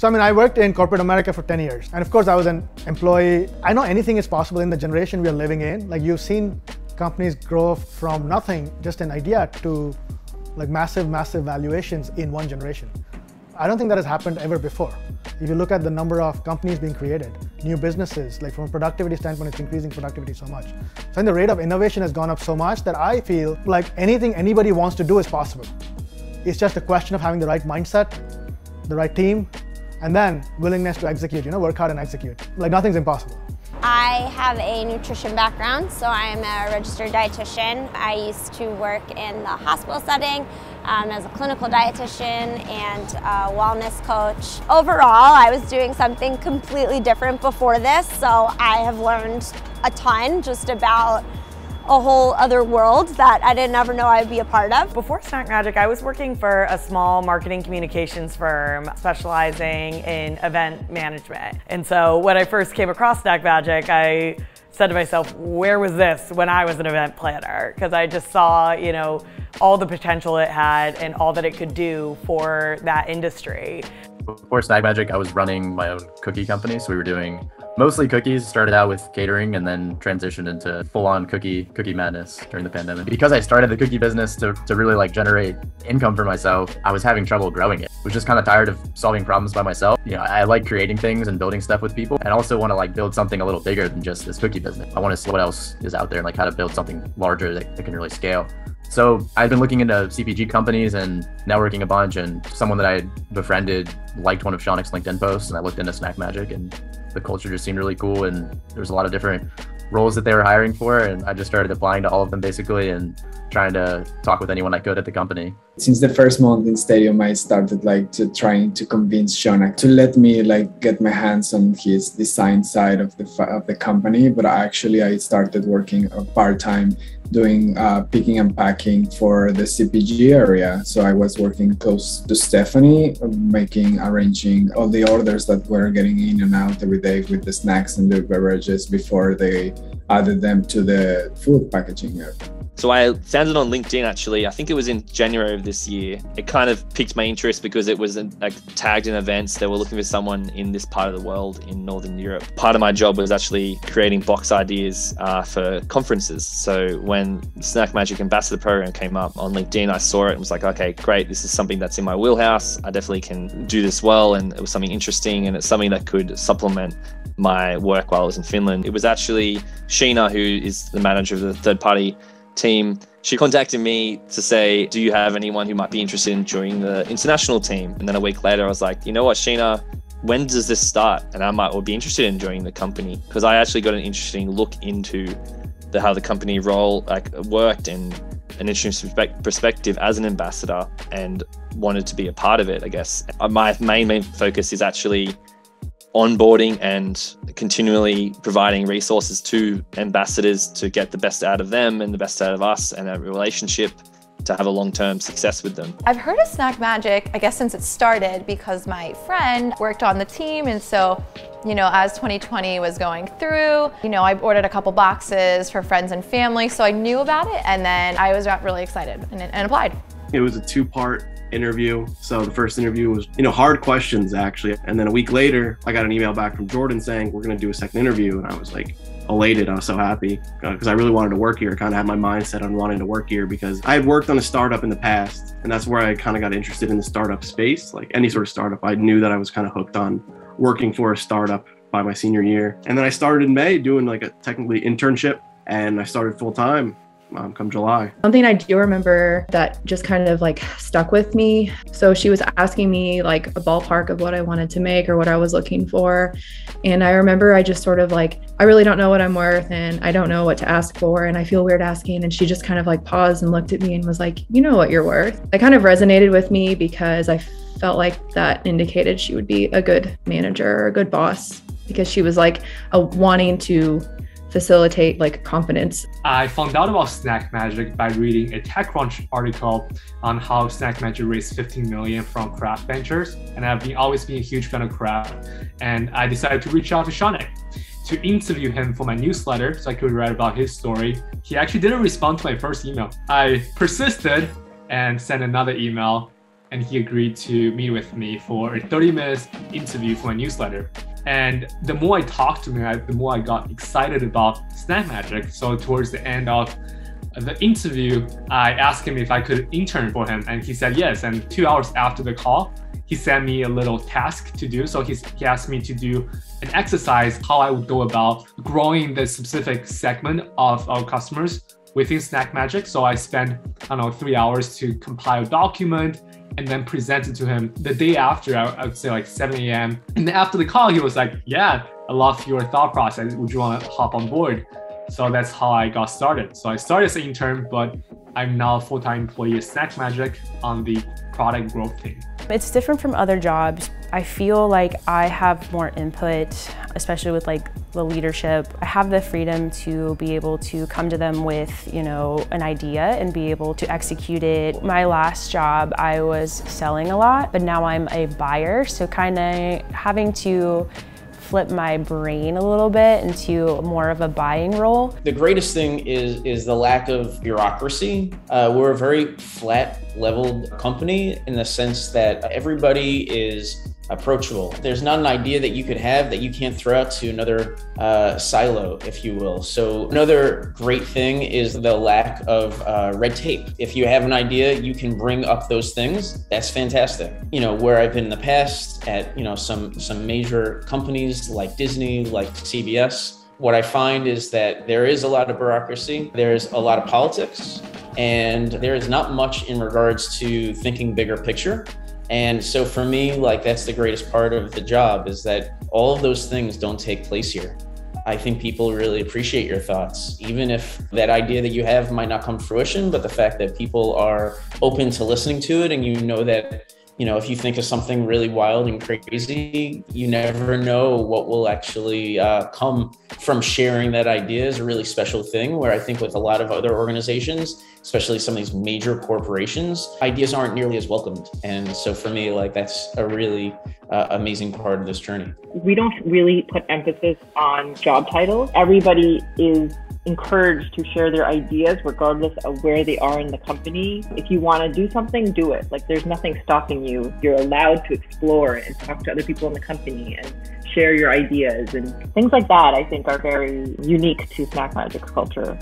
So I mean, I worked in corporate America for 10 years. And of course, I was an employee. I know anything is possible in the generation we are living in. Like you've seen companies grow from nothing, just an idea, to like massive valuations in one generation. I don't think that has happened ever before. If you look at the number of companies being created, new businesses, like from a productivity standpoint, it's increasing productivity so much. So I think the rate of innovation has gone up so much that I feel like anything anybody wants to do is possible. It's just a question of having the right mindset, the right team, and then willingness to execute, work hard and execute. Like nothing's impossible. I have a nutrition background, so I'm a registered dietitian. I used to work in the hospital setting as a clinical dietitian and a wellness coach. Overall, I was doing something completely different before this, so I have learned a ton just about a whole other world that I didn't ever know I'd be a part of. Before SnackMagic, I was working for a small marketing communications firm specializing in event management. And so when I first came across SnackMagic, I said to myself, where was this when I was an event planner? Because I just saw, all the potential it had and all that it could do for that industry. Before SnackMagic, I was running my own cookie company. So we were doing mostly cookies, started out with catering and then transitioned into full-on cookie madness during the pandemic. Because I started the cookie business to really like generate income for myself, I was having trouble growing it. I was just kind of tired of solving problems by myself. I like creating things and building stuff with people, and also want to like build something a little bigger than just this cookie business. I want to see what else is out there and like how to build something larger that can really scale. So I've been looking into CPG companies and networking a bunch, and someone that I befriended liked one of Shaunak's LinkedIn posts, and I looked into SnackMagic, and the culture just seemed really cool, and there was a lot of different roles that they were hiring for, and I just started applying to all of them basically and trying to talk with anyone I could at the company. Since the first month in Stadium, I started trying to convince Shaunak to let me get my hands on his design side of the company. But I started working part-time doing picking and packing for the CPG area. So I was working close to Stephanie, arranging all the orders that were getting in and out every day with the snacks and the beverages before they added them to the food packaging area. So I found it on LinkedIn actually. I think it was in January of this year. It kind of piqued my interest because it was tagged in events. They were looking for someone in this part of the world in Northern Europe. Part of my job was actually creating box ideas for conferences. So when the SnackMagic Ambassador program came up on LinkedIn, I saw it and was like, okay, great. This is something that's in my wheelhouse. I definitely can do this well. And it was something interesting, and it's something that could supplement my work while I was in Finland. It was actually Sheena, who is the manager of the third-party team. She contacted me to say, do you have anyone who might be interested in joining the international team? And then a week later, I was like, you know what, Sheena, when does this start? And I might be interested in joining the company, because I actually got an interesting look into how the company role worked and an interesting perspective as an ambassador, and wanted to be a part of it, I guess. My main focus is actually onboarding and continually providing resources to ambassadors to get the best out of them and the best out of us, and a relationship to have a long-term success with them. I've heard of SnackMagic, I guess, since it started, because my friend worked on the team, and so, as 2020 was going through, I ordered a couple boxes for friends and family, so I knew about it, and then I was really excited and applied. It was a two-part interview. So the first interview was, hard questions actually. And then a week later, I got an email back from Jordan saying, we're going to do a second interview. And I was like elated. I was so happy because I really wanted to work here. I kind of had my mindset on wanting to work here because I had worked on a startup in the past. And that's where I kind of got interested in the startup space. Like any sort of startup, I knew that I was kind of hooked on working for a startup by my senior year. And then I started in May doing a technically internship, and I started full time come July. Something I do remember that just kind of stuck with me. So she was asking me a ballpark of what I wanted to make or what I was looking for. And I remember I just sort of I really don't know what I'm worth, and I don't know what to ask for, and I feel weird asking. And she just kind of paused and looked at me and was like, you know what you're worth. That kind of resonated with me because I felt like that indicated she would be a good manager or a good boss, because she was wanting to facilitate confidence. I found out about SnackMagic by reading a TechCrunch article on how SnackMagic raised $15 million from Kraft Ventures, and I've always been a huge fan of Kraft, and I decided to reach out to Shaunak to interview him for my newsletter so I could write about his story. He actually didn't respond to my first email. I persisted and sent another email, and he agreed to meet with me for a 30-minute interview for my newsletter. And the more I talked to him, the more I got excited about SnackMagic. So towards the end of the interview, I asked him if I could intern for him, and he said yes. And 2 hours after the call, he sent me a little task to do. So he asked me to do an exercise, how I would go about growing the specific segment of our customers within SnackMagic. So I spent, 3 hours to compile a document and then present it to him the day after, I would say like 7 a.m. And then after the call, he was like, yeah, I love your thought process. Would you want to hop on board? So that's how I got started. So I started as an intern, but I'm now a full-time employee at SnackMagic on the product growth team. It's different from other jobs. I feel like I have more input, especially with like the leadership. I have the freedom to be able to come to them with, an idea and be able to execute it. My last job, I was selling a lot, but now I'm a buyer. So kind of having to flip my brain a little bit into more of a buying role. The greatest thing is the lack of bureaucracy. We're a very flat-leveled company in the sense that everybody is approachable. There's not an idea that you could have that you can't throw out to another silo, if you will. So another great thing is the lack of red tape. If you have an idea, you can bring up those things. That's fantastic. Where I've been in the past at, some major companies like Disney, like CBS, what I find is that there is a lot of bureaucracy. There's a lot of politics, and there is not much in regards to thinking bigger picture. And so for me, that's the greatest part of the job, is that all of those things don't take place here. I think people really appreciate your thoughts, even if that idea that you have might not come to fruition, but the fact that people are open to listening to it, and that, if you think of something really wild and crazy, you never know what will actually come from sharing that idea is a really special thing, where I think with a lot of other organizations, especially some of these major corporations, ideas aren't nearly as welcomed. And so for me, that's a really amazing part of this journey. We don't really put emphasis on job titles. Everybody is encouraged to share their ideas regardless of where they are in the company. If you want to do something, do it. There's nothing stopping you. You're allowed to explore and talk to other people in the company and share your ideas, and things like that I think are very unique to SnackMagic's culture.